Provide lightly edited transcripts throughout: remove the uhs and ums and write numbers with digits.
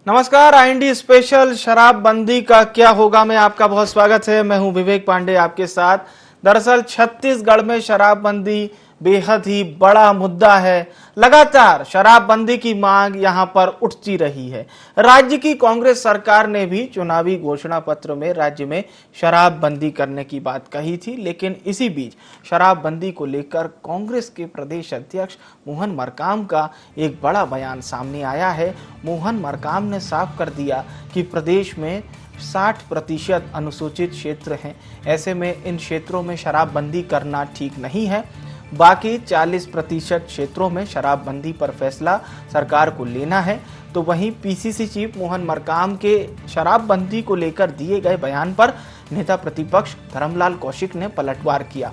नमस्कार। IND special शराबबंदी का क्या होगा में आपका बहुत स्वागत है। मैं हूं विवेक पांडे आपके साथ। दरअसल छत्तीसगढ़ में शराबबंदी बेहद ही बड़ा मुद्दा है। लगातार शराबबंदी की मांग यहां पर उठती रही है। राज्य की कांग्रेस सरकार ने भी चुनावी घोषणा पत्र में राज्य में शराबबंदी करने की बात कही थी, लेकिन इसी बीच शराबबंदी को लेकर कांग्रेस के प्रदेश अध्यक्ष मोहन मरकाम का एक बड़ा बयान सामने आया है। मोहन मरकाम ने साफ कर दिया कि प्रदेश में 60% अनुसूचित क्षेत्र हैं। ऐसे में इन क्षेत्रों में शराबबंदी करना ठीक नहीं है। बाकी 40% क्षेत्रों में शराबबंदी पर फैसला सरकार को लेना है। तो वहीं पीसीसी चीफ मोहन मरकाम के शराबबंदी को लेकर दिए गए बयान पर नेता प्रतिपक्ष धर्मलाल कौशिक ने पलटवार किया।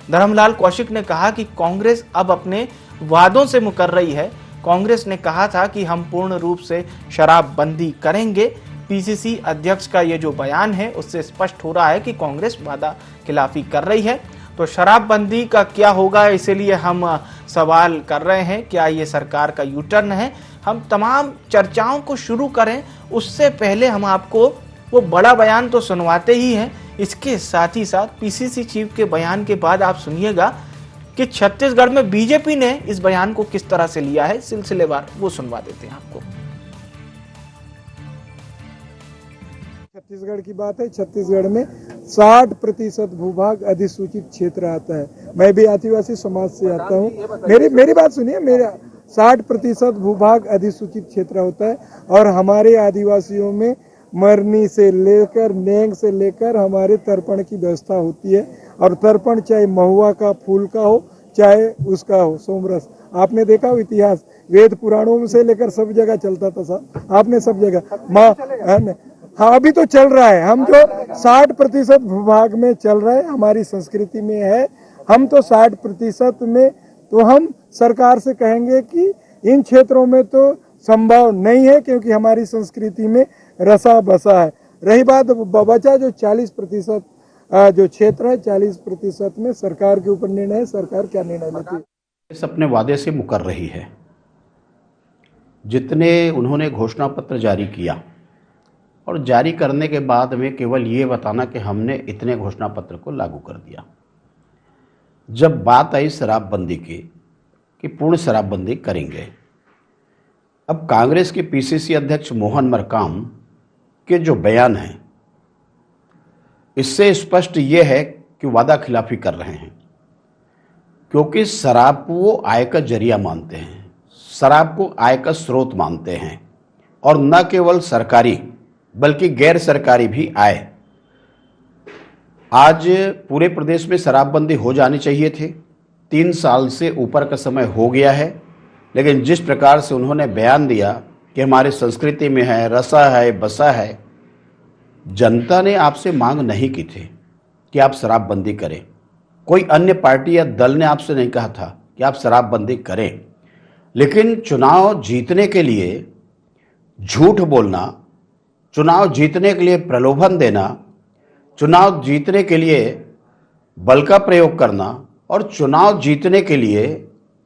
धर्मलाल कौशिक ने कहा कि कांग्रेस अब अपने वादों से मुकर रही है। कांग्रेस ने कहा था कि हम पूर्ण रूप से शराबबंदी करेंगे। पीसीसी अध्यक्ष का ये जो बयान है उससे स्पष्ट हो रहा है कि कांग्रेस वादा खिलाफी कर रही है। तो शराबबंदी का क्या होगा, इसीलिए हम सवाल कर रहे हैं, क्या ये सरकार का यू टर्न है। हम तमाम चर्चाओं को शुरू करें उससे पहले हम आपको वो बड़ा बयान तो सुनवाते ही हैं। इसके साथ ही साथ पीसीसी चीफ के बयान के बाद आप सुनिएगा कि छत्तीसगढ़ में बीजेपी ने इस बयान को किस तरह से लिया है। सिलसिलेवार वो सुनवा देते हैं आपको। छत्तीसगढ़ की बात है। छत्तीसगढ़ में 60% भूभाग अधिसूचित क्षेत्र आता है। मैं भी आदिवासी समाज से आता हूँ। मेरी बात सुनिए। मेरा 60% भूभाग अधिसूचित क्षेत्र होता है और हमारे आदिवासियों में मरनी से लेकर नेंग से लेकर हमारे तर्पण की व्यवस्था होती है। और तर्पण चाहे महुआ का फूल का हो चाहे उसका हो सोमरस। आपने देखा हो इतिहास, वेद पुराणों में से लेकर सब जगह चलता था साहब। आपने सब जगह हाँ अभी तो चल रहा है। हम जो 60% भूभाग में चल रहा है हमारी संस्कृति में है। हम तो 60% में तो हम सरकार से कहेंगे कि इन क्षेत्रों में तो संभव नहीं है, क्योंकि हमारी संस्कृति में रसा बसा है। रही बात बचा जो 40% जो क्षेत्र है, 40% में सरकार के ऊपर निर्णय है, सरकार क्या निर्णय लेती है। इस अपने वादे से मुकर रही है। जितने उन्होंने घोषणा पत्र जारी किया और जारी करने के बाद में केवल ये बताना कि हमने इतने घोषणा पत्र को लागू कर दिया। जब बात आई शराबबंदी की कि पूर्ण शराबबंदी करेंगे, अब कांग्रेस के पीसीसी अध्यक्ष मोहन मरकाम के जो बयान है इससे स्पष्ट ये है कि वादा खिलाफी कर रहे हैं, क्योंकि शराब को वो आय का जरिया मानते हैं, शराब को आय का स्रोत मानते हैं। और न केवल सरकारी बल्कि गैर सरकारी भी आय। आज पूरे प्रदेश में शराबबंदी हो जानी चाहिए थी। 3 साल से ऊपर का समय हो गया है, लेकिन जिस प्रकार से उन्होंने बयान दिया कि हमारी संस्कृति में है, रसा है, बसा है, जनता ने आपसे मांग नहीं की थी कि आप शराबबंदी करें। कोई अन्य पार्टी या दल ने आपसे नहीं कहा था कि आप शराबबंदी करें। लेकिन चुनाव जीतने के लिए झूठ बोलना, चुनाव जीतने के लिए प्रलोभन देना, चुनाव जीतने के लिए बल का प्रयोग करना और चुनाव जीतने के लिए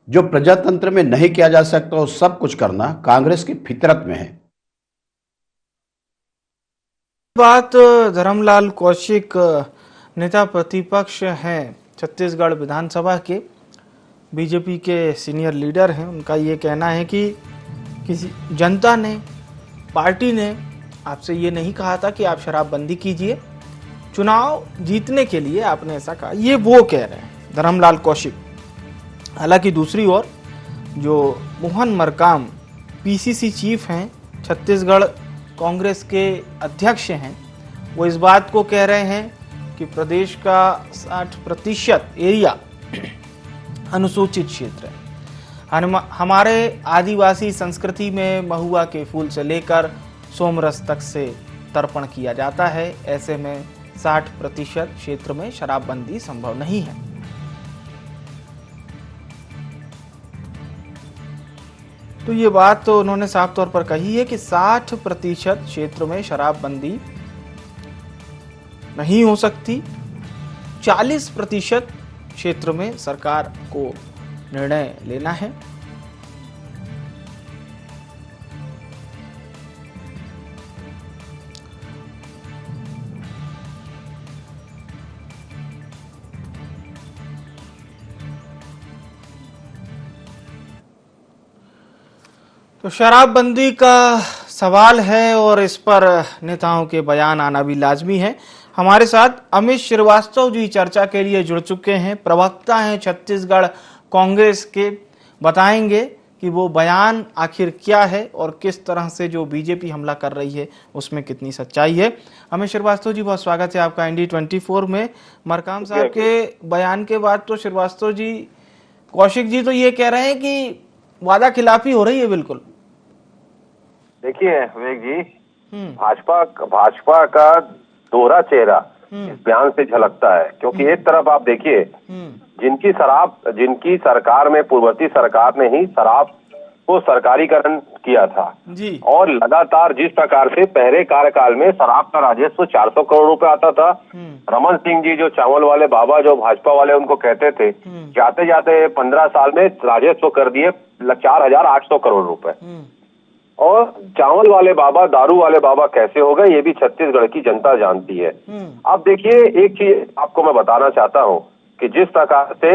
जो प्रजातंत्र में नहीं किया जा सकता वो सब कुछ करना कांग्रेस की फितरत में है। बात धर्मलाल कौशिक नेता प्रतिपक्ष हैं छत्तीसगढ़ विधानसभा के, बीजेपी के सीनियर लीडर हैं। उनका ये कहना है कि किसी जनता ने, पार्टी ने आपसे ये नहीं कहा था कि आप शराबबंदी कीजिए, चुनाव जीतने के लिए आपने ऐसा कहा। ये वो कह रहे हैं धर्मलाल कौशिक। हालांकि दूसरी ओर जो मोहन मरकाम पीसीसी चीफ हैं, छत्तीसगढ़ कांग्रेस के अध्यक्ष हैं, वो इस बात को कह रहे हैं कि प्रदेश का 60% एरिया अनुसूचित क्षेत्र है। हमारे आदिवासी संस्कृति में महुआ के फूल से लेकर सोमरस तक से तर्पण किया जाता है। ऐसे में 60% क्षेत्र में शराबबंदी संभव नहीं है। तो ये बात तो उन्होंने साफ तौर पर कही है कि 60% क्षेत्र में शराबबंदी नहीं हो सकती। 40% क्षेत्र में सरकार को निर्णय लेना है। तो शराबबंदी का सवाल है और इस पर नेताओं के बयान आना भी लाजमी है। हमारे साथ अमित श्रीवास्तव जी चर्चा के लिए जुड़ चुके हैं, प्रवक्ता हैं छत्तीसगढ़ कांग्रेस के। बताएंगे कि वो बयान आखिर क्या है और किस तरह से जो बीजेपी हमला कर रही है उसमें कितनी सच्चाई है। अमित श्रीवास्तव जी, बहुत स्वागत है आपका ND24 में। मरकाम साहब के बयान के बाद तो श्रीवास्तव जी, कौशिक जी तो ये कह रहे हैं कि वादा खिलाफी हो रही है। बिल्कुल देखिए विवेक जी, भाजपा का दोहरा चेहरा इस बयान से झलकता है, क्योंकि एक तरफ आप देखिए जिनकी सरकार में पूर्ववर्ती सरकार ने ही शराब को सरकारीकरण किया था जी, और लगातार जिस प्रकार से पहले कार्यकाल में शराब का राजस्व 400 करोड़ रुपए आता था। रमन सिंह जी जो चावल वाले बाबा, जो भाजपा वाले उनको कहते थे, जाते जाते 15 साल में राजस्व कर दिए 4,800 करोड़ रुपए। और चावल वाले बाबा, दारू वाले बाबा कैसे हो गए, ये भी छत्तीसगढ़ की जनता जानती है। अब देखिए, एक चीज आपको मैं बताना चाहता हूँ कि जिस प्रकार से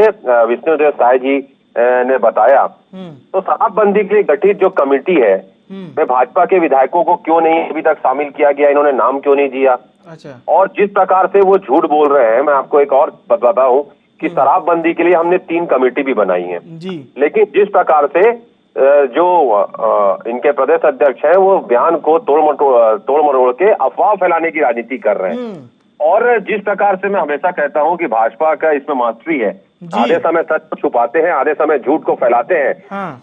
विष्णुदेव साय जी ने बताया, तो शराबबंदी के लिए गठित जो कमेटी है, में भाजपा के विधायकों को क्यों नहीं अभी तक शामिल किया गया, इन्होंने नाम क्यों नहीं दिया। अच्छा। और जिस प्रकार से वो झूठ बोल रहे हैं, मैं आपको एक और बताता हूँ कि शराबबंदी के लिए हमने 3 कमेटी भी बनाई है जी, लेकिन जिस प्रकार से जो इनके प्रदेश अध्यक्ष हैं वो बयान को तोड़ मरोड़ के अफवाह फैलाने की राजनीति कर रहे हैं। और जिस प्रकार से मैं हमेशा कहता हूं कि भाजपा का इसमें मास्टरी है, आधे समय सच को छुपाते हैं, आधे समय झूठ को फैलाते हैं।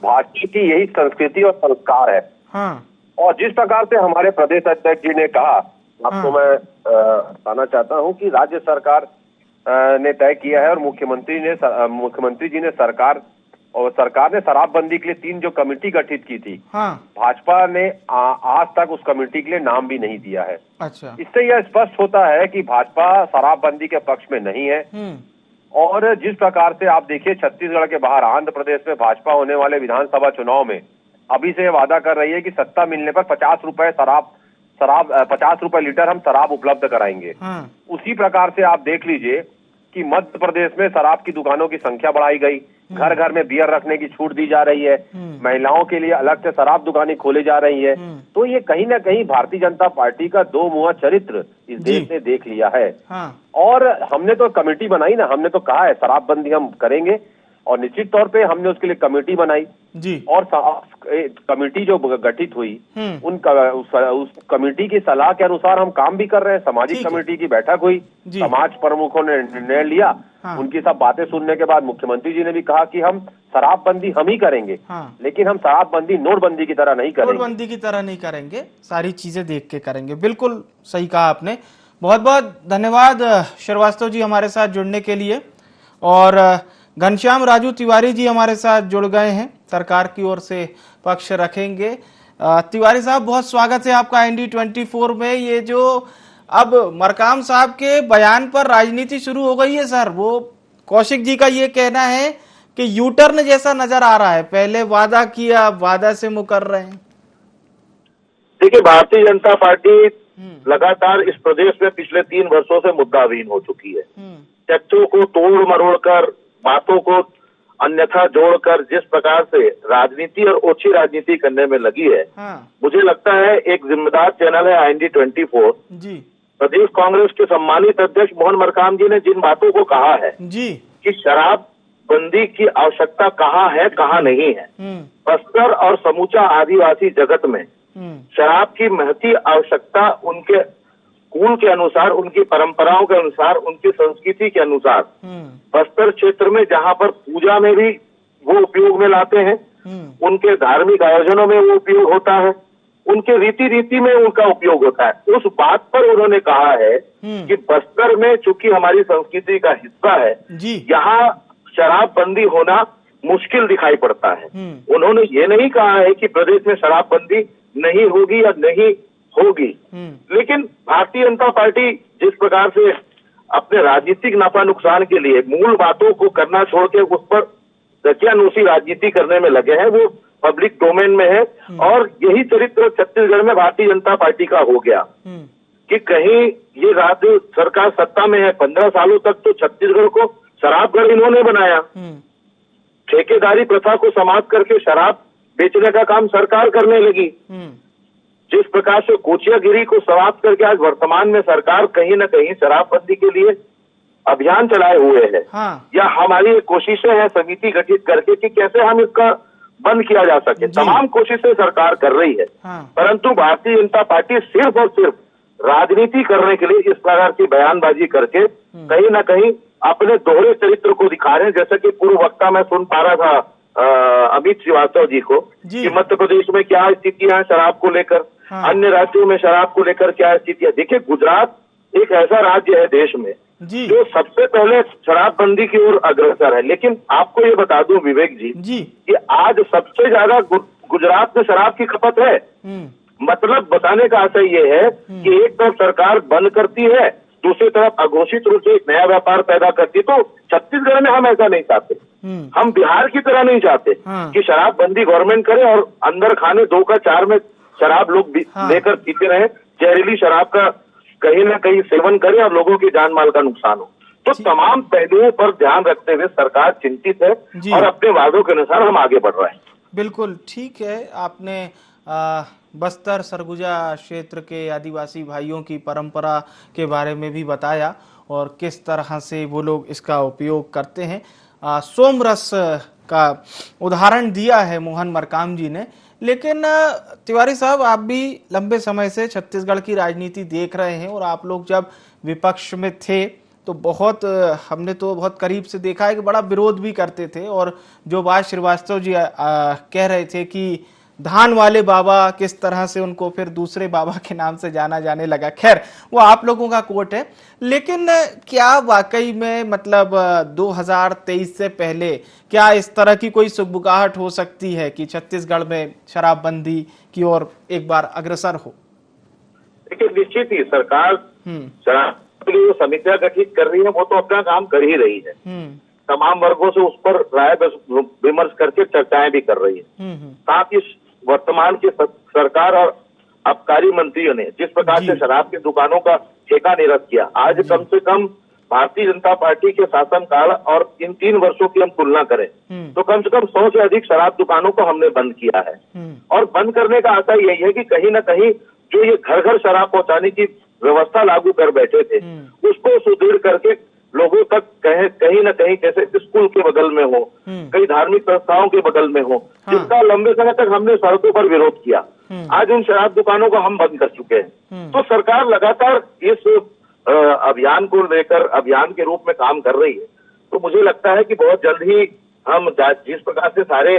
भाजपा की यही संस्कृति और संस्कार है। और जिस प्रकार से हमारे प्रदेश अध्यक्ष जी ने कहा, आपको मैं बताना चाहता हूं कि राज्य सरकार ने तय किया है और मुख्यमंत्री जी ने सरकार ने शराबबंदी के लिए 3 जो कमेटी गठित की थी, भाजपा ने आज तक उस कमेटी के लिए नाम भी नहीं दिया है। अच्छा। इससे यह स्पष्ट होता है कि भाजपा शराबबंदी के पक्ष में नहीं है। और जिस प्रकार से आप देखिए, छत्तीसगढ़ के बाहर आंध्र प्रदेश में भाजपा होने वाले विधानसभा चुनाव में अभी से वादा कर रही है कि सत्ता मिलने पर 50 रुपए लीटर हम शराब उपलब्ध कराएंगे। उसी प्रकार से आप देख लीजिए कि मध्य प्रदेश में शराब की दुकानों की संख्या बढ़ाई गई, घर घर में बियर रखने की छूट दी जा रही है, महिलाओं के लिए अलग से शराब दुकानें खोली जा रही है। तो ये कहीं ना कहीं भारतीय जनता पार्टी का 2 मुहा चरित्र इस देश ने देख लिया है। और हमने तो कमेटी बनाई ना, हमने तो कहा है शराबबंदी हम करेंगे, और निश्चित तौर पे हमने उसके लिए कमेटी बनाई जी। और कमेटी जो गठित हुई, उस कमेटी की सलाह के अनुसार हम काम भी कर रहे हैं। सामाजिक कमेटी की बैठक हुई, समाज प्रमुखों ने निर्णय लिया। उनकी सब बातें सुनने के बाद मुख्यमंत्री जी ने भी कहा कि हम शराबबंदी हम ही करेंगे, लेकिन हम शराबबंदी नोटबंदी की तरह नहीं करेंगे। नोटबंदी की तरह नहीं करेंगे, सारी चीजें देख के करेंगे। बिल्कुल सही कहा आपने। बहुत बहुत धन्यवाद श्रीवास्तव जी हमारे साथ जुड़ने के लिए। और घनश्याम राजू तिवारी जी हमारे साथ जुड़ गए हैं, सरकार की ओर से पक्ष रखेंगे। तिवारी साहब, बहुत स्वागत है आपका ND24 में। ये जो अब मरकाम साहब के बयान पर राजनीति शुरू हो गई है सर, वो कौशिक जी का ये कहना है कि यूटर्न जैसा नजर आ रहा है, पहले वादा किया, वादा से मुकर रहे हैं। देखिए, भारतीय जनता पार्टी लगातार इस प्रदेश में पिछले 3 वर्षों से मुद्दाहीन हो चुकी है। तथ्यों को तोड़ मरोड़ कर, बातों को अन्यथा जोड़कर जिस प्रकार से राजनीति और ओछी राजनीति करने में लगी है, मुझे लगता है एक जिम्मेदार चैनल है ND24 जी। प्रदेश कांग्रेस के सम्मानित अध्यक्ष मोहन मरकाम जी ने जिन बातों को कहा है जी कि शराबबंदी की आवश्यकता कहाँ है, कहाँ नहीं है, बस्तर और समूचा आदिवासी जगत में शराब की महती आवश्यकता उनके कुल के अनुसार, उनकी परंपराओं के अनुसार, उनकी संस्कृति के अनुसार, बस्तर क्षेत्र में जहां पर पूजा में भी वो उपयोग में लाते हैं, उनके धार्मिक आयोजनों में वो उपयोग होता है, उनके रीति में उनका उपयोग होता है। उस बात पर उन्होंने कहा है कि बस्तर में चूंकि हमारी संस्कृति का हिस्सा है, यहाँ शराबबंदी होना मुश्किल दिखाई पड़ता है। उन्होंने ये नहीं कहा है कि प्रदेश में शराबबंदी नहीं होगी या नहीं होगी, लेकिन भारतीय जनता पार्टी जिस प्रकार से अपने राजनीतिक नफा नुकसान के लिए मूल बातों को करना छोड़ के उस पर दकियानूसी राजनीति करने में लगे हैं, वो पब्लिक डोमेन में है। और यही चरित्र छत्तीसगढ़ में भारतीय जनता पार्टी का हो गया कि कहीं ये राज्य सरकार सत्ता में है, 15 सालों तक तो छत्तीसगढ़ को शराबगढ़ इन्होंने बनाया, ठेकेदारी प्रथा को समाप्त करके शराब बेचने का काम सरकार करने लगी। जिस प्रकार से कोचियागिरी को समाप्त करके आज वर्तमान में सरकार कहीं न कहीं शराबबंदी के लिए अभियान चलाए हुए है। या हमारी कोशिशें हैं समिति गठित करके कि कैसे हम इसका बंद किया जा सके, तमाम कोशिशें सरकार कर रही है। परंतु भारतीय जनता पार्टी सिर्फ और सिर्फ राजनीति करने के लिए इस प्रकार की बयानबाजी करके कहीं न कहीं अपने दोहरे चरित्र को दिखा रहे हैं। जैसे कि पूर्व वक्ता मैं सुन पा रहा था अमित श्रीवास्तव जी को कि मध्य प्रदेश में क्या स्थितियां हैं शराब को लेकर, अन्य राज्यों में शराब को लेकर क्या स्थितियां। देखिए, गुजरात एक ऐसा राज्य है देश में जो सबसे पहले शराबबंदी की ओर अग्रसर है। लेकिन आपको ये बता दूं विवेक जी कि आज सबसे ज्यादा गुजरात में शराब की खपत है। मतलब बताने का आशय ये है कि एक तरफ सरकार बंद करती है, दूसरी तरफ अघोषित रूप से एक नया व्यापार पैदा करती। तो छत्तीसगढ़ में हम ऐसा नहीं चाहते, हम बिहार की तरह नहीं चाहते कि शराबबंदी गवर्नमेंट करे और अंदर खाने 2 का 4 में शराब लोग लेकर पीते रहे, जहरीली शराब का कहीं ना कहीं सेवन करे और लोगों की जान माल का नुकसान हो। तो तमाम पहलुओं पर ध्यान रखते हुए सरकार चिंतित है और अपने वादों के अनुसार हम आगे बढ़ रहे हैं। बिल्कुल ठीक है। आपने बस्तर सरगुजा क्षेत्र के आदिवासी भाइयों की परंपरा के बारे में भी बताया और किस तरह से वो लोग इसका उपयोग करते हैं। सोमरस का उदाहरण दिया है मोहन मरकाम जी ने। लेकिन तिवारी साहब, आप भी लंबे समय से छत्तीसगढ़ की राजनीति देख रहे हैं और आप लोग जब विपक्ष में थे तो हमने तो बहुत करीब से देखा है कि बड़ा विरोध भी करते थे। और जो बात श्रीवास्तव जी कह रहे थे कि धान वाले बाबा, किस तरह से उनको फिर दूसरे बाबा के नाम से जाना जाने लगा, खैर वो आप लोगों का कोट है। लेकिन क्या वाकई में मतलब 2023 से पहले क्या इस तरह की कोई सुगबुगाहट हो सकती है कि छत्तीसगढ़ में शराबबंदी की ओर एक बार अग्रसर हो? देखिए, निश्चित ही सरकार शराब के लिए समितियां गठित कर रही है, वो तो अपना काम कर ही रही है। तमाम वर्गों से उस पर राय विमर्श करके चर्चाएं भी कर रही है। साथ ही वर्तमान की सरकार और आबकारी मंत्रियों ने जिस प्रकार से शराब की दुकानों का ठेका निरस्त किया, आज कम से कम भारतीय जनता पार्टी के शासनकाल और इन 3 वर्षों की हम तुलना करें तो कम से कम 100 से अधिक शराब दुकानों को हमने बंद किया है। और बंद करने का आशय यही है कि कहीं न कहीं जो ये घर घर शराब पहुंचाने की व्यवस्था लागू कर बैठे थे उसको सुदृढ़ करके लोगों तक कहीं न कहीं, जैसे स्कूल के बगल में हो, कई धार्मिक संस्थाओं के बगल में हो, जिसका लंबे समय तक हमने सड़कों पर विरोध किया, आज उन शराब दुकानों को हम बंद कर चुके हैं। तो सरकार लगातार इस अभियान को लेकर अभियान के रूप में काम कर रही है। तो मुझे लगता है कि बहुत जल्द ही हम जिस प्रकार से सारे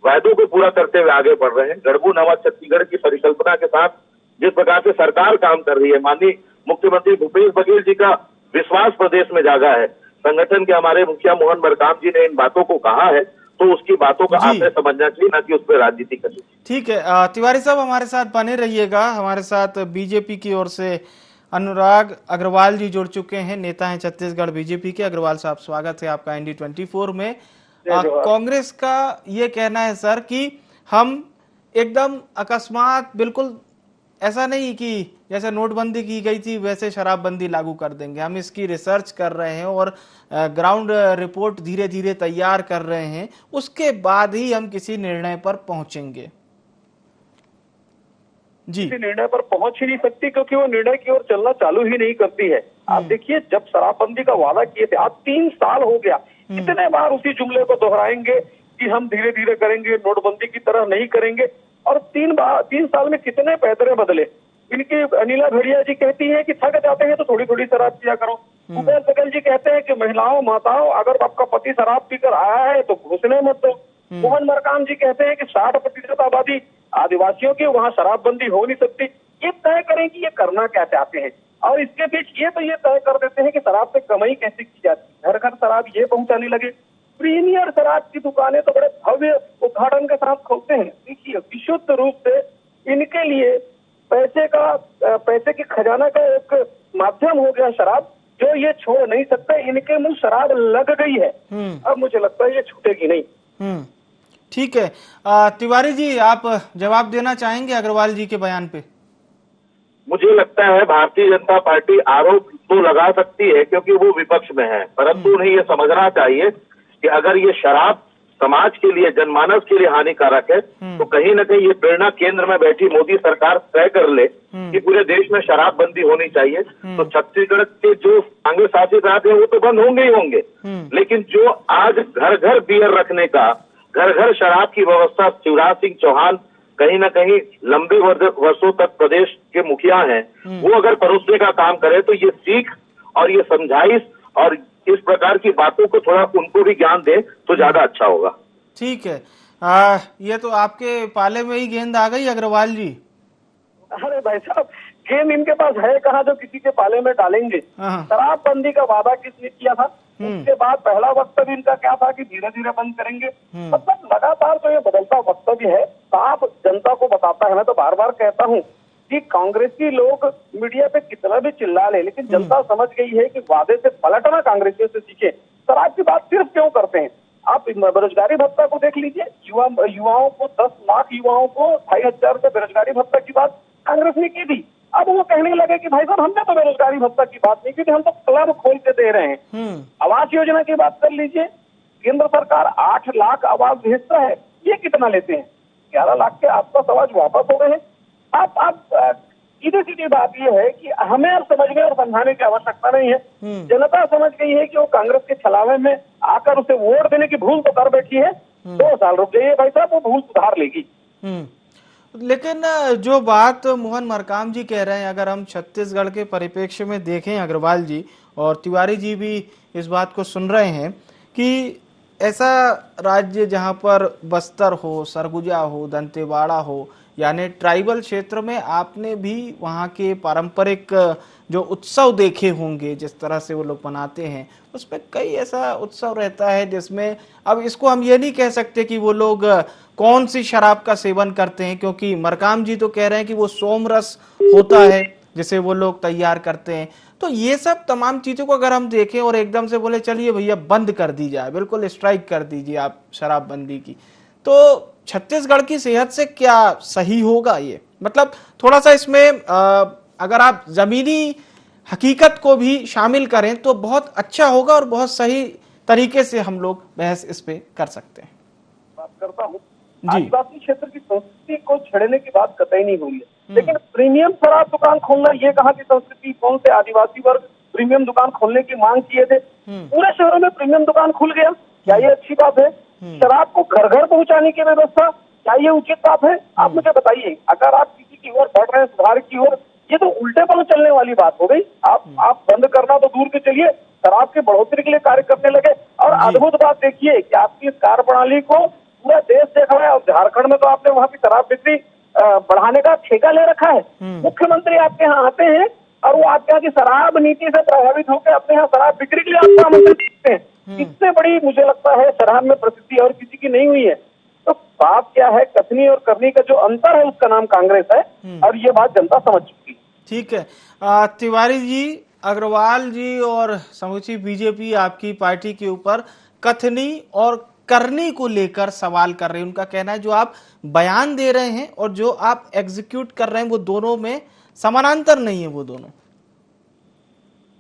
वायदों को पूरा करते हुए आगे बढ़ रहे हैं, गढ़बू नवा छत्तीसगढ़ की परिकल्पना के साथ जिस प्रकार से सरकार काम कर रही है, माननीय मुख्यमंत्री भूपेश बघेल जी का विश्वास प्रदेश में जागा है। संगठन के हमारे मुखिया मोहन मरकाम जी ने इन बातों को कहा है, तो उसकी बातों का आशय समझना चाहिए, ना कि उस पर राजनीति करनी चाहिए। ठीक है, तिवारी साहब हमारे साथ बने रहिएगा। हमारे साथ बीजेपी की ओर से अनुराग अग्रवाल जी जुड़ चुके हैं, नेता हैं छत्तीसगढ़ बीजेपी के। अग्रवाल साहब, स्वागत है आपका ND 24 में। कांग्रेस का ये कहना है सर कि हम एकदम अकस्मात, बिल्कुल ऐसा नहीं कि जैसे नोटबंदी की गई थी वैसे शराबबंदी लागू कर देंगे। हम इसकी रिसर्च कर रहे हैं और ग्राउंड रिपोर्ट धीरे धीरे तैयार कर रहे हैं, उसके बाद ही हम किसी निर्णय पर पहुंचेंगे। जी, किसी निर्णय पर पहुंच ही नहीं सकती क्योंकि वो निर्णय की ओर चलना चालू ही नहीं करती है। आप देखिए, जब शराबबंदी का वादा किए थे, आज 3 साल हो गया, कितने बार उसी जुमले को दोहराएंगे कि हम धीरे धीरे करेंगे, नोटबंदी की तरह नहीं करेंगे। और 3 साल में कितने पैतरे बदले। इनकी अनिला भेड़िया जी कहती हैं कि थक जाते हैं तो थोड़ी थोड़ी शराब पिया करो। भूपेश बघेल जी कहते हैं कि महिलाओं, माताओं, अगर आपका पति शराब पीकर आया है तो घुसने मत दो। मोहन मरकाम जी कहते हैं कि 60% आबादी आदिवासियों की, वहाँ शराबबंदी हो नहीं सकती। ये तय करें कि ये करना क्या चाहते हैं और इसके बीच ये तय कर देते हैं कि शराब से कमाई कैसे की जाती है। घर घर शराब ये पहुंचाने लगे। प्रीमियर शराब की दुकानें तो बड़े भव्य उद्घाटन के साथ खोलते हैं। देखिए, विशुद्ध रूप से इनके लिए पैसे के खजाना का एक माध्यम हो गया शराब, जो ये छोड़ नहीं सकते। इनके मुंह शराब लग गई है, अब मुझे लगता है ये छूटेगी नहीं। ठीक है, तिवारी जी आप जवाब देना चाहेंगे अग्रवाल जी के बयान पे? मुझे लगता है भारतीय जनता पार्टी आरोप तो लगा सकती है क्योंकि वो विपक्ष में है, परंतु उन्हें ये समझना चाहिए कि अगर ये शराब समाज के लिए, जनमानस के लिए हानिकारक है, तो कहीं ना कहीं ये प्रेरणा केंद्र में बैठी मोदी सरकार तय कर ले कि पूरे देश में शराबबंदी होनी चाहिए, तो छत्तीसगढ़ के जो कांग्रेस शासित राज्य है वो तो बंद होंगे ही होंगे। लेकिन जो आज घर घर बियर रखने का, घर घर शराब की व्यवस्था शिवराज सिंह चौहान कहीं ना कहीं लंबे वर्षों तक प्रदेश के मुखिया हैं, वो अगर परोसने का काम करे तो ये सीख और ये समझाइश और इस प्रकार की बातों को थोड़ा उनको भी ज्ञान दे तो ज्यादा अच्छा होगा। ठीक है। ये तो आपके पाले में ही गेंद आ गई अग्रवाल जी। अरे भाई साहब, गेंद इनके पास है कहाँ जो किसी के पाले में डालेंगे। शराबबंदी का वादा किसने किया था? उसके बाद पहला वक्तव्य इनका क्या था कि धीरे धीरे बंद करेंगे। मतलब लगातार तो ये बदलता वक्तव्य है, साफ जनता को बताता है। मैं तो बार बार कहता हूँ कि कांग्रेसी लोग मीडिया पे कितना भी चिल्ला ले, लेकिन जनता समझ गई है कि वादे से पलटना कांग्रेसियों से सीखे। शराब की बात सिर्फ क्यों करते हैं? आप बेरोजगारी भत्ता को देख लीजिए, युवाओं को 10 लाख युवाओं को 2500 रुपए बेरोजगारी भत्ता की बात कांग्रेस ने की थी। अब वो कहने लगे कि भाई साहब हमने तो बेरोजगारी भत्ता की बात नहीं की थी, हम तो क्लब खोल के दे रहे हैं। आवास योजना की बात कर लीजिए, केंद्र सरकार 8 लाख आवास भेजता है, ये कितना लेते हैं? 11 लाख के आसपास आवाज वापस हो रहे हैं। आप सीधी सीधी बात ये है कि हमें अब समझने और समझाने की आवश्यकता नहीं है। जनता समझ गई है कि वो कांग्रेस के छलावे में आकर उसे वोट देने की भूल तो कर बैठी है। 2 साल रुक जाइए भाई साहब, वो भूल सुधार लेगी। लेकिन जो बात मोहन मरकाम जी कह रहे हैं, अगर हम छत्तीसगढ़ के परिप्रेक्ष्य में देखें, अग्रवाल जी और तिवारी जी भी इस बात को सुन रहे हैं कि ऐसा राज्य जहां पर बस्तर हो, सरगुजा हो, दंतेवाड़ा हो, यानी ट्राइबल क्षेत्र में आपने भी वहाँ के पारंपरिक जो उत्सव देखे होंगे, जिस तरह से वो लोग मनाते हैं, उसमें कई ऐसा उत्सव रहता है जिसमें अब इसको हम ये नहीं कह सकते कि वो लोग कौन सी शराब का सेवन करते हैं, क्योंकि मरकाम जी तो कह रहे हैं कि वो सोमरस होता है जिसे वो लोग तैयार करते हैं। तो ये सब तमाम चीजों को अगर हम देखें और एकदम से बोले चलिए भैया बंद कर दी जाए, बिल्कुल स्ट्राइक कर दीजिए आप शराबबंदी की, तो छत्तीसगढ़ की सेहत से क्या सही होगा? ये मतलब थोड़ा सा इसमें अगर आप जमीनी हकीकत को भी शामिल करें तो बहुत अच्छा होगा और बहुत सही तरीके से हम लोग बहस इस पे कर सकते हैं। बात करता हूँ, आदिवासी क्षेत्र की संस्कृति को छेड़ने की बात कतई नहीं हुई है, लेकिन प्रीमियम शराब दुकान खोलना ये कहाँ की संस्कृति? कौन से आदिवासी वर्ग प्रीमियम दुकान खोलने की मांग किए थे? पूरे शहरों में प्रीमियम दुकान खुल गया, क्या ये अच्छी बात है? शराब को घर घर पहुंचाने की व्यवस्था, क्या ये उचित बात है? आप मुझे बताइए। अगर आप किसी की ओर बढ़ रहे हैं, सुधार की ओर, ये तो उल्टे पर चलने वाली बात हो गई। आप बंद करना तो दूर के चलिए, शराब की बढ़ोतरी के लिए कार्य करने लगे। और अद्भुत बात देखिए कि आपकी इस कार्य प्रणाली को पूरा देश देख रहा है। और झारखंड में तो आपने वहाँ की शराब बिक्री बढ़ाने का ठेका ले रखा है। मुख्यमंत्री आपके यहाँ आते हैं और वो आपके यहाँ की शराब नीति से प्रभावित होकर अपने यहाँ शराब बिक्री के लिए आपको आमंत्रित करते हैं। इससे बड़ी मुझे लगता है शराब में प्रसिद्धि और किसी की नहीं हुई है। तो बात क्या है, कथनी और करनी का जो अंतर है उसका नाम कांग्रेस है, और ये बात जनता समझ चुकी है। ठीक है। तिवारी जी, अग्रवाल जी और समूची बीजेपी आपकी पार्टी के ऊपर कथनी और करनी को लेकर सवाल कर रहे हैं। उनका कहना है जो आप बयान दे रहे हैं और जो आप एग्जीक्यूट कर रहे हैं वो दोनों में समानांतर नहीं है। वो दोनों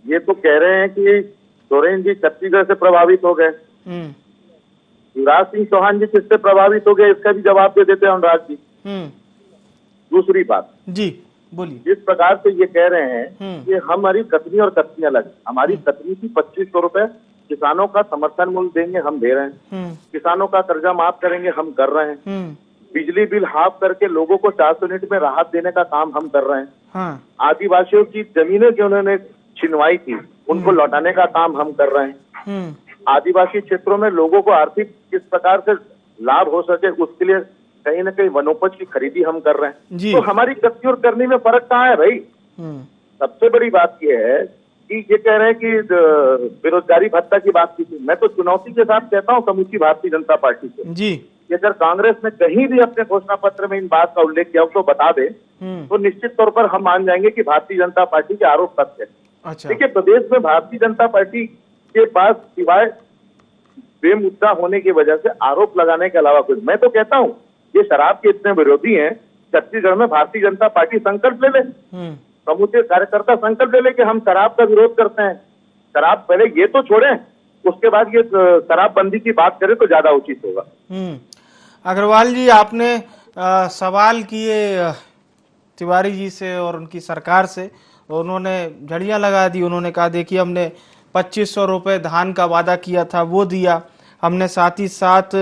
ये तो कह रहे हैं कि सोरेन जी छत्तीसगढ़ से प्रभावित हो गए, शिवराज सिंह चौहान जी किससे प्रभावित हो गए, इसका भी जवाब दे देते हैं अनुराग जी। दूसरी बात जी बोलिए। जिस प्रकार से ये कह रहे हैं कि हमारी कथनी और कथनी अलग, हमारी कथनी की 2500 रुपए किसानों का समर्थन मूल्य देंगे, हम दे रहे हैं। किसानों का कर्जा माफ करेंगे, हम कर रहे हैं। बिजली बिल हाफ करके लोगों को 400 यूनिट में राहत देने का काम हम कर रहे हैं। आदिवासियों की जमीनें जो उन्होंने छिनवाई थी उनको लौटाने का काम हम कर रहे हैं। आदिवासी क्षेत्रों में लोगों को आर्थिक किस प्रकार से लाभ हो सके उसके लिए कहीं न कहीं वनोपज की खरीदी हम कर रहे हैं। तो हमारी कथनी और करनी में फर्क कहाँ है भाई? सबसे बड़ी बात यह है कि ये कह रहे हैं कि बेरोजगारी भत्ता की बात की थी। मैं तो चुनौती के साथ कहता हूँ समूची भारतीय जनता पार्टी से जी, अगर कांग्रेस ने कहीं भी अपने घोषणा पत्र में इन बात का उल्लेख किया तो बता दे, तो निश्चित तौर पर हम मान जाएंगे कि भारतीय जनता पार्टी के आरोप सत्य है। अच्छा। देखिए, प्रदेश में भारतीय जनता पार्टी के पास सिवाय बेमुद्दा होने की वजह से आरोप लगाने के अलावा कुछ, मैं तो कहता हूँ ये शराब के इतने विरोधी हैं, छत्तीसगढ़ में भारतीय जनता पार्टी संकल्प ले ले, समूचे कार्यकर्ता संकल्प ले ले कि हम शराब का विरोध करते हैं। शराब पहले ये तो छोड़ें, उसके बाद ये शराबबंदी की बात करें तो ज्यादा उचित होगा। अग्रवाल जी, आपने सवाल किए तिवारी जी से और उनकी सरकार से, उन्होंने झड़ियां लगा दी। उन्होंने कहा देखिए हमने 2500 रुपये धान का वादा किया था वो दिया हमने, साथ ही साथ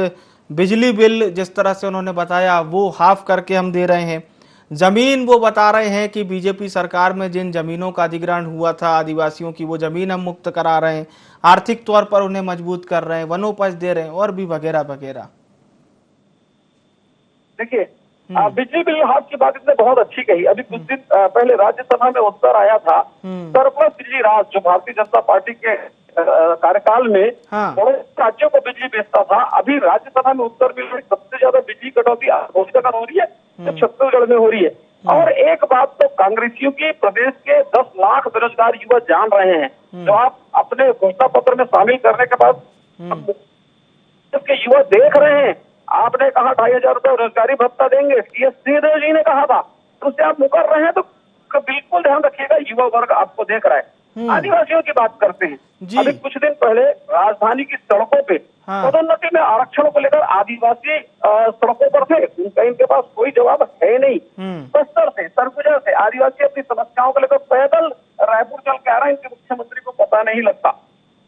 बिजली बिल जिस तरह से उन्होंने बताया वो हाफ करके हम दे रहे हैं। जमीन वो बता रहे हैं कि बीजेपी सरकार में जिन जमीनों का अधिग्रहण हुआ था आदिवासियों की, वो जमीन हम मुक्त करा रहे हैं, आर्थिक तौर पर उन्हें मजबूत कर रहे हैं, वनोपज दे रहे हैं और भी वगैरह वगैरह। देखिए, बिजली बिल हाफ की बात इसने बहुत अच्छी कही। अभी कुछ दिन पहले राज्यसभा में उत्तर आया था, सरप्लस बिजली राज जो भारतीय जनता पार्टी के कार्यकाल में बड़े राज्यों को बिजली बेचता था, अभी राज्यसभा में उत्तर मिल सबसे ज्यादा बिजली कटौती घोषणा हो रही है तो छत्तीसगढ़ में हो रही है। और एक बात तो कांग्रेसियों की प्रदेश के 10 लाख बेरोजगार युवा जान रहे हैं, जो आप अपने घोषणा पत्र में शामिल करने के बाद के युवा देख रहे हैं। आपने कहा 2500 रुपये रोजगारी भत्ता देंगे, टीएस सिंहदेव जी ने कहा था, तो उससे आप मुकर रहे हैं तो बिल्कुल ध्यान रखिएगा, युवा वर्ग आपको देख रहा है। आदिवासियों की बात करते हैं, अभी कुछ दिन पहले राजधानी की सड़कों पे पदोन्नति में आरक्षण को लेकर आदिवासी सड़कों पर थे, इनके पास कोई जवाब है नहीं। बस्तर से, सरगुजा से आदिवासी अपनी समस्याओं को लेकर पैदल रायपुर चल के आ रहे हैं, इनके मुख्यमंत्री को पता नहीं लगता।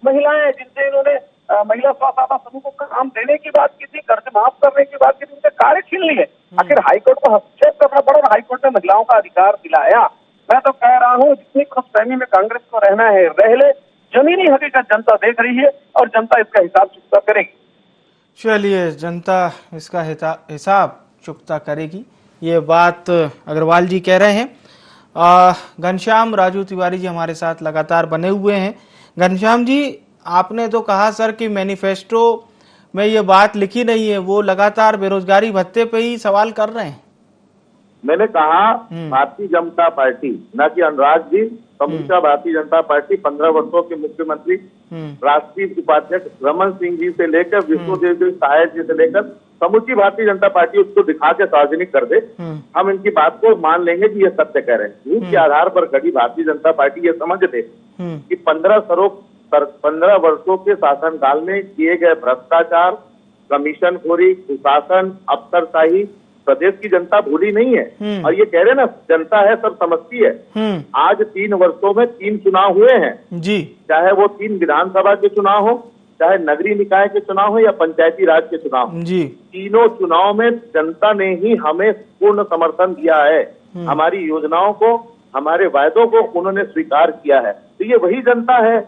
महिलाएं जिनसे इन्होंने महिला स्वसहायता समूह को काम देने की बात की थी, कर्ज माफ करने की बात की थी, उनसे कार्य छीन ली है। आखिर हाईकोर्ट को हस्तक्षेप करना पड़ा और हाईकोर्ट ने महिलाओं का अधिकार दिलाया। मैं तो कह रहा हूँ जितनी खुशफहमी में कांग्रेस को रहना है रह ले, जमीनी हकीकत जनता देख रही है और जनता इसका हिसाब चुकता करेगी। चलिए, जनता इसका हिसाब चुकता करेगी, ये बात अग्रवाल जी कह रहे हैं। घनश्याम राजू तिवारी जी हमारे साथ लगातार बने हुए हैं। घनश्याम जी, आपने तो कहा सर कि मैनिफेस्टो में ये बात लिखी नहीं है, वो लगातार बेरोजगारी भत्ते पे ही सवाल कर रहे हैं। मैंने कहा भारतीय जनता पार्टी, न कि अनुराग जी, समूचा भारतीय जनता पार्टी 15 वर्षों के मुख्यमंत्री राष्ट्रीय उपाध्यक्ष रमन सिंह जी से लेकर विष्णुदेव साय जी से लेकर समूची भारतीय जनता पार्टी उसको दिखा के सार्वजनिक कर दे, हम इनकी बात को मान लेंगे कि ये सत्य कह रहे हैं। झूठ के आधार पर खड़ी भारतीय जनता पार्टी ये समझ दे कि 15 वर्षों के शासनकाल में किए गए भ्रष्टाचार, कमीशनखोरी, कुशासन, अफसरशाही प्रदेश की जनता भूली नहीं है। और ये कह रहे ना जनता है सब समझती है। आज 3 वर्षों में 3 चुनाव हुए हैं जी, चाहे वो 3 विधानसभा के चुनाव हो, चाहे नगरीय निकाय के चुनाव हो या पंचायती राज के चुनाव जी, तीनों चुनाव में जनता ने ही हमें पूर्ण समर्थन दिया है। हमारी योजनाओं को, हमारे वायदों को उन्होंने स्वीकार किया है। तो ये वही जनता है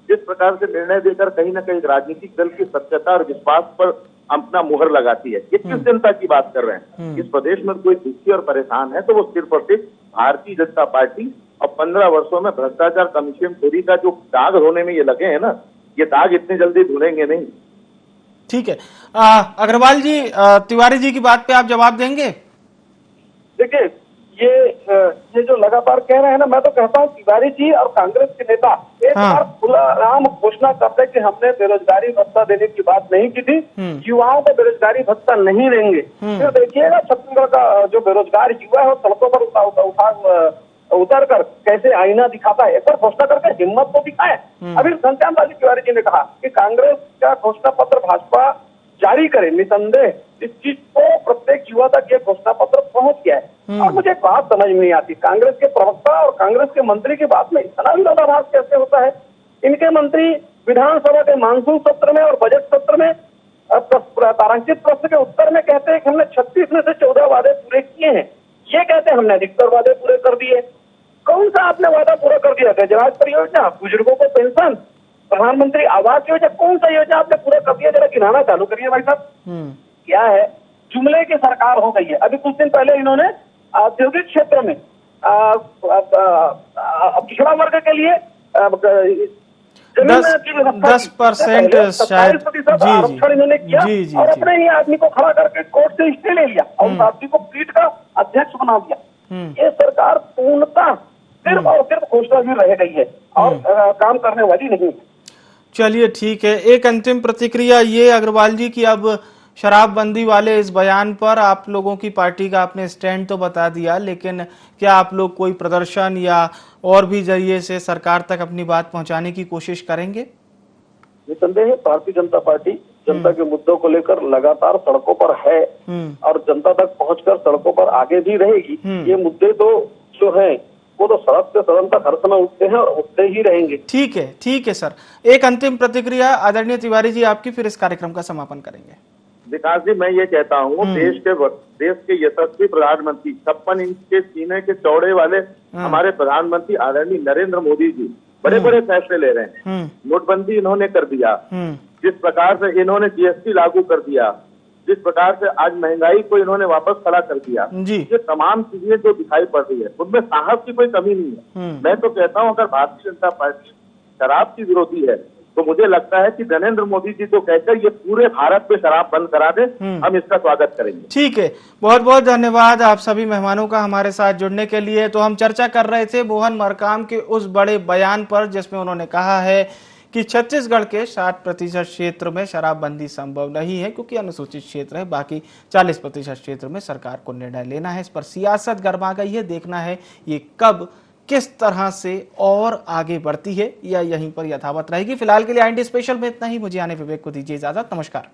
जिस प्रकार से निर्णय देकर कहीं ना कहीं राजनीतिक दल की सत्यता और विश्वास पर अपना मुहर लगाती है। ये किस जनता की बात कर रहे हैं? इस प्रदेश में कोई दुखी और परेशान है तो वो सिर्फ और सिर्फ भारतीय जनता पार्टी और 15 वर्षों में भ्रष्टाचार, कमीशन चोरी का जो दाग धोने में ये लगे हैं ना, ये दाग इतने जल्दी धुलेंगे नहीं। ठीक है, अग्रवाल जी, तिवारी जी की बात पे आप जवाब देंगे? देखिए, ये जो लगातार कह रहे हैं ना, मैं तो कहता हूँ तिवारी जी और कांग्रेस के नेता एक बार खुला राम घोषणा करते कि हमने बेरोजगारी भत्ता देने की बात नहीं की थी, युवाओं को बेरोजगारी भत्ता नहीं देंगे। फिर देखिएगा छत्तीसगढ़ का जो बेरोजगार युवा है वो सड़कों पर उतर कर कैसे आईना दिखाता है। एक बार घोषणा करके हिम्मत तो दिखाए। अभी घनश्याम राजू तिवारी जी ने कहा कि कांग्रेस का घोषणा पत्र भाजपा जारी करे, निसंदेह इस चीज को प्रत्येक युवा तक ये घोषणा पत्र पहुंच गया है। और मुझे एक बात समझ में नहीं आती, कांग्रेस के प्रवक्ता और कांग्रेस के मंत्री की बात में इतना विरोधाभास कैसे होता है? इनके मंत्री विधानसभा के मानसून सत्र में और बजट सत्र में तारांकित प्रश्न के उत्तर में कहते हैं कि हमने 36 में से 14 वादे पूरे किए हैं। ये कहते हैं हमने अधिकतर वादे पूरे कर दिए। कौन सा आपने वादा पूरा कर दिया? गजराज परियोजना, बुजुर्गों को पेंशन, प्रधानमंत्री आवास योजना, कौन सा योजना आपने पूरा कर दिया? जरा गिनाना चालू करिए भाई साहब। क्या है, जुमले की सरकार हो गई है। अभी कुछ दिन पहले इन्होंने औद्योगिक क्षेत्र में पिछड़ा वर्ग के लिए 10% शायद आरक्षण इन्होंने किया और अपने ही आदमी को खड़ा करके कोर्ट से स्टे ले लिया और उस आदमी को पीठ का अध्यक्ष बना दिया। ये सरकार पूर्णतः सिर्फ और सिर्फ घोषणा भी रह गई है और काम करने वाली नहीं है। चलिए ठीक है, एक अंतिम प्रतिक्रिया ये अग्रवाल जी की अब शराबबंदी वाले इस बयान पर आप लोगों की पार्टी का आपने स्टैंड तो बता दिया, लेकिन क्या आप लोग कोई प्रदर्शन या और भी जरिए से सरकार तक अपनी बात पहुंचाने की कोशिश करेंगे? निसंदेह भारतीय जनता पार्टी जनता के मुद्दों को लेकर लगातार सड़कों पर है और जनता तक पहुंचकर सड़कों पर आगे भी रहेगी। ये मुद्दे तो जो है वो तो सड़क से सदन तक हर समय उठते हैं और उठते ही रहेंगे। ठीक है सर। एक अंतिम प्रतिक्रिया आदरणीय तिवारी जी आपकी, फिर इस कार्यक्रम का समापन करेंगे। विकास जी, मैं ये कहता हूँ देश के यशस्वी प्रधानमंत्री 56 इंच के सीने के चौड़े वाले हमारे प्रधानमंत्री आदरणीय नरेंद्र मोदी जी बड़े बड़े फैसले ले रहे हैं। नोटबंदी इन्होंने कर दिया, जिस प्रकार से इन्होंने जीएसटी लागू कर दिया, जिस प्रकार से आज महंगाई को इन्होंने वापस खड़ा कर दिया, ये तमाम चीजें जो दिखाई पड़ रही है उनमें साहस की कोई कमी नहीं है। मैं तो कहता हूँ अगर भारतीय जनता पार्टी शराब की विरोधी है तो मुझे लगता है कि नरेंद्र मोदी जी को कहकर ये पूरे भारत में शराब बंद करा दे, हम इसका स्वागत करेंगे। ठीक है, बहुत बहुत धन्यवाद आप सभी मेहमानों का हमारे साथ जुड़ने के लिए। तो हम चर्चा कर रहे थे मोहन मरकाम के उस बड़े बयान पर जिसमें उन्होंने कहा है कि छत्तीसगढ़ के 60% क्षेत्र में शराबबंदी संभव नहीं है क्योंकि अनुसूचित क्षेत्र है, बाकी 40% क्षेत्र में सरकार को निर्णय लेना है। इस पर सियासत गर्मा गई है, देखना है ये कब किस तरह से और आगे बढ़ती है या यहीं पर यथावत रहेगी। फिलहाल के लिए IND स्पेशल में इतना ही। मुझे आने विवेक को दीजिए इजाजत। नमस्कार।